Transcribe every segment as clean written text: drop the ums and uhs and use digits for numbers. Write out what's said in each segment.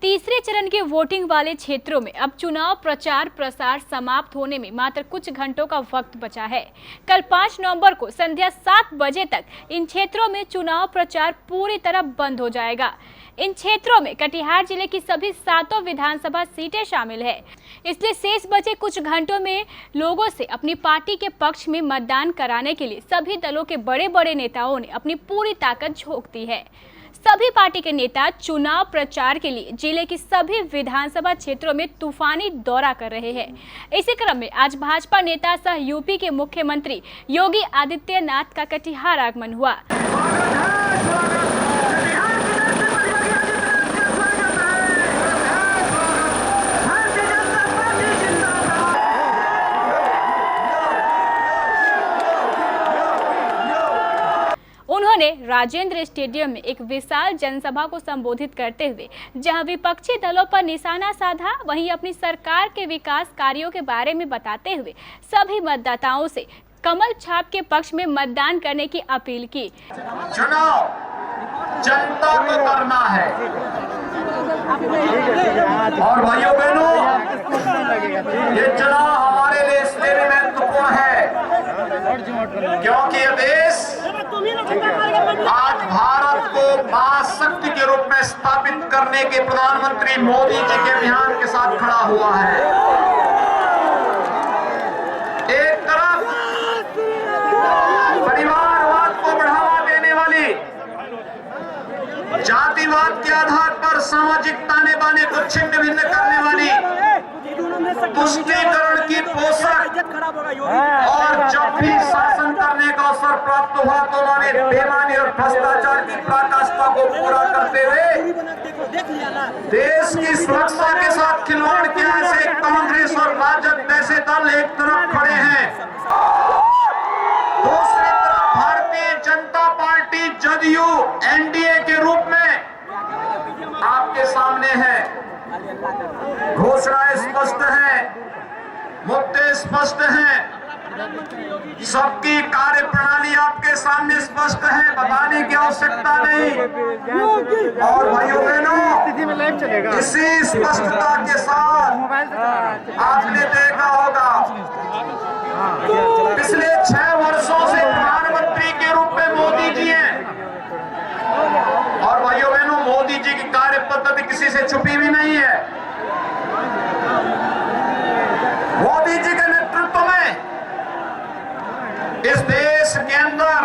तीसरे चरण के वोटिंग वाले क्षेत्रों में अब चुनाव प्रचार प्रसार समाप्त होने में मात्र कुछ घंटों का वक्त बचा है। कल 5 नवंबर को संध्या 7 बजे तक इन क्षेत्रों में चुनाव प्रचार पूरी तरह बंद हो जाएगा। इन क्षेत्रों में कटिहार जिले की सभी 7 विधानसभा सीटें शामिल है, इसलिए शेष बचे कुछ घंटों में लोगों से अपनी पार्टी के पक्ष में मतदान कराने के लिए सभी दलों के बड़े बड़े नेताओं ने अपनी पूरी ताकत झोंक दी है। सभी पार्टी के नेता चुनाव प्रचार के लिए जिले की सभी विधानसभा क्षेत्रों में तूफानी दौरा कर रहे हैं। इसी क्रम में आज भाजपा नेता सह यूपी के मुख्यमंत्री योगी आदित्यनाथ का कटिहार आगमन हुआ। उन्होंने राजेंद्र स्टेडियम में एक विशाल जनसभा को संबोधित करते हुए जहां विपक्षी दलों पर निशाना साधा, वहीं अपनी सरकार के विकास कार्यों के बारे में बताते हुए सभी मतदाताओं से कमल छाप के पक्ष में मतदान करने की अपील की। चुनाव जनता को करना है और भाइयों बहनों, ये चुनाव हमारे लिए इसलिए भी महत्वपूर्ण है क्योंकि ये देश आज भारत को महाशक्ति के रूप में स्थापित करने के प्रधानमंत्री मोदी जी के अभियान के साथ खड़ा हुआ है। एक तरफ परिवारवाद को बढ़ावा देने वाली, जातिवाद के आधार पर सामाजिक ताने बाने को छिन्न भिन्न करने वाली, तुष्टीकरण की पोषक और जब भी शासन करने का अवसर प्राप्त हुआ तो उन्होंने बेईमानी और भ्रष्टाचार की पराकाष्ठा को पूरा करते हुए देश की सुरक्षा के साथ खिलवाड़ किया। ऐसे कांग्रेस और राजद जैसे दल एक तरफ खड़े हैं, दूसरी तरफ भारतीय जनता पार्टी जदयू एनडीए के रूप में आपके सामने है। घोषणाएं स्पष्ट है, मुद्दे स्पष्ट हैं, सबकी कार्य प्रणाली आपके सामने स्पष्ट है, बताने की आवश्यकता नहीं। और भाइयों बहनों, इसी स्पष्टता के साथ आपने देखा होगा पिछले 6 वर्षों से प्रधानमंत्री के रूप में मोदी जी हैं और भाइयों बहनों, मोदी जी की कार्य पद्धति किसी से छुपी भी नहीं है। मोदी जी के नेतृत्व में इस देश के अंदर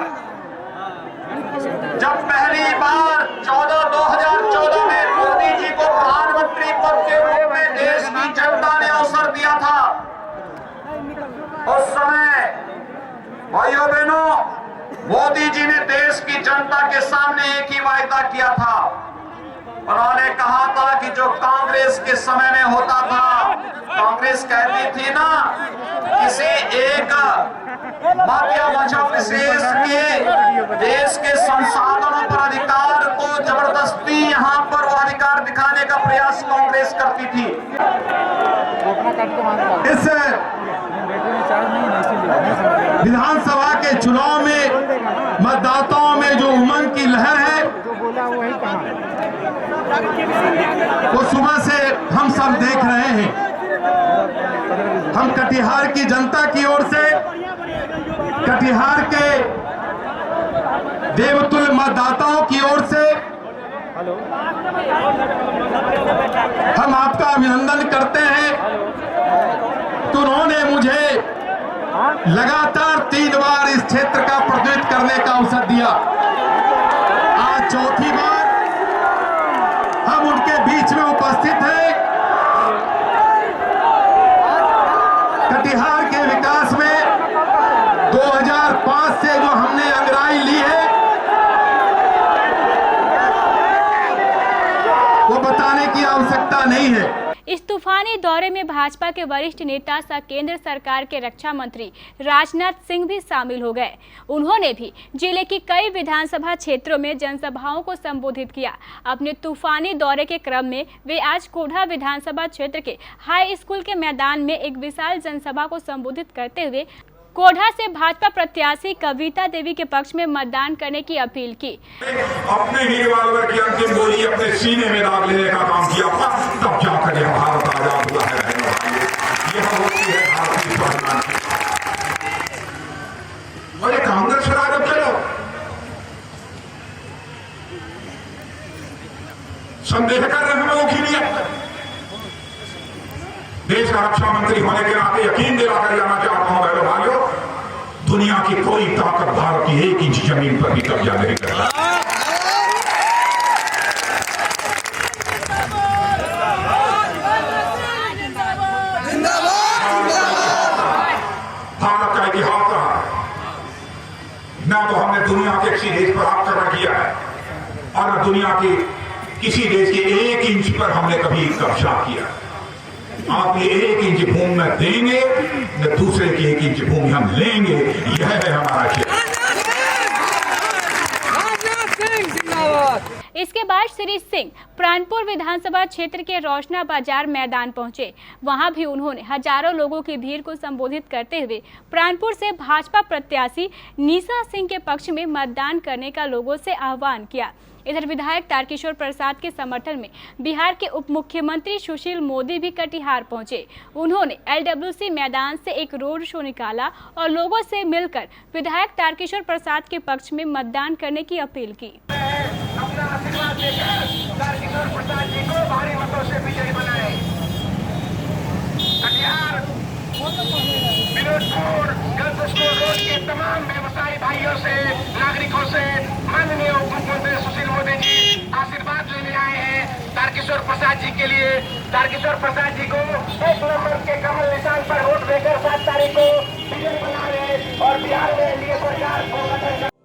जब पहली बार 2014 में मोदी जी को प्रधानमंत्री पद के रूप में देश की जनता ने अवसर दिया था, उस समय भाइयों बहनों, मोदी जी ने देश की जनता के सामने एक ही वायदा किया था। उन्होंने कहा था कि जो कांग्रेस के समय में होता था, कांग्रेस कहती थी ना, किसी एक मत या बचाव विशेष के देश के संसाधनों पर अधिकार को जबरदस्ती यहाँ पर वो अधिकार दिखाने का प्रयास कांग्रेस करती थी। इस विधानसभा के चुनाव में मतदाताओं में जो उमंग की लहर है, वो सुबह से हम सब देख रहे हैं। हम कटिहार की जनता की ओर से, कटिहार के देवतुल्य मतदाताओं की ओर से हम आपका अभिनंदन करते हैं कि उन्होंने मुझे लगातार 3 बार इस क्षेत्र का प्रतिनिधित्व करने का अवसर दिया। आज चौथी बार हम उनके बीच में उपस्थित हैं। कटिहार के विकास में 2005 से जो हमने अंगराई ली है, वो बताने की आवश्यकता नहीं है। इस तूफानी दौरे में भाजपा के वरिष्ठ नेता सह केंद्र सरकार के रक्षा मंत्री राजनाथ सिंह भी शामिल हो गए। उन्होंने भी जिले की कई विधानसभा क्षेत्रों में जनसभाओं को संबोधित किया। अपने तूफानी दौरे के क्रम में वे आज कोढ़ा विधानसभा क्षेत्र के हाई स्कूल के मैदान में एक विशाल जनसभा को संबोधित करते हुए कोढ़ा से भाजपा प्रत्याशी कविता देवी के पक्ष में मतदान करने की अपील की। अपने ही रिवॉल्वर की अंतिम गोली अपने सीने में दाग लेने का काम किया। करने में मुखी नहीं है। देश का रक्षा मंत्री होने के नाते यकीन दिलाकर जाना चाहता हूं बहनों भाइयों, दुनिया की कोई ताकत भारत की 1 इंच जमीन पर भी कब्जा नहीं करता। भारत का इतिहास रहा न तो हमने दुनिया के किसी देश पर आक्रमण किया है और न दुनिया के किसी देश के 1 इंच पर हमने कभी कब्जा किया। आप ये 1 इंच भूमि में देंगे न दूसरे की 1 इंच भूमि हम लेंगे, यह है हमारा क्षेत्र। इसके बाद श्री सिंह प्राणपुर विधानसभा क्षेत्र के रोशना बाजार मैदान पहुंचे। वहां भी उन्होंने हजारों लोगों की भीड़ को संबोधित करते हुए प्राणपुर से भाजपा प्रत्याशी निशा सिंह के पक्ष में मतदान करने का लोगों से आह्वान किया। इधर विधायक तारकिशोर प्रसाद के समर्थन में बिहार के उप मुख्यमंत्री सुशील मोदी भी कटिहार पहुंचे। उन्होंने LWC मैदान से एक रोड शो निकाला और लोगों से मिलकर विधायक तारकिशोर प्रसाद के पक्ष में मतदान करने की अपील की। अपना आशीर्वाद देकर तारकिशोर प्रसाद जी को भारी मतों से विजयी बनाए। Katihar, Vinodpur, girls school road के तमाम व्यवसायी भाइयों से, नागरिकों से माननीय उप मुख्यमंत्री सुशील मोदी जी आशीर्वाद लेने आए हैं तारकिशोर प्रसाद जी के लिए। तारकिशोर प्रसाद जी को 1 नंबर के कमल निशान पर वोट देकर 7 तारीख को विजयी बना रहे और बिहार में एनडीए सरकार को गठन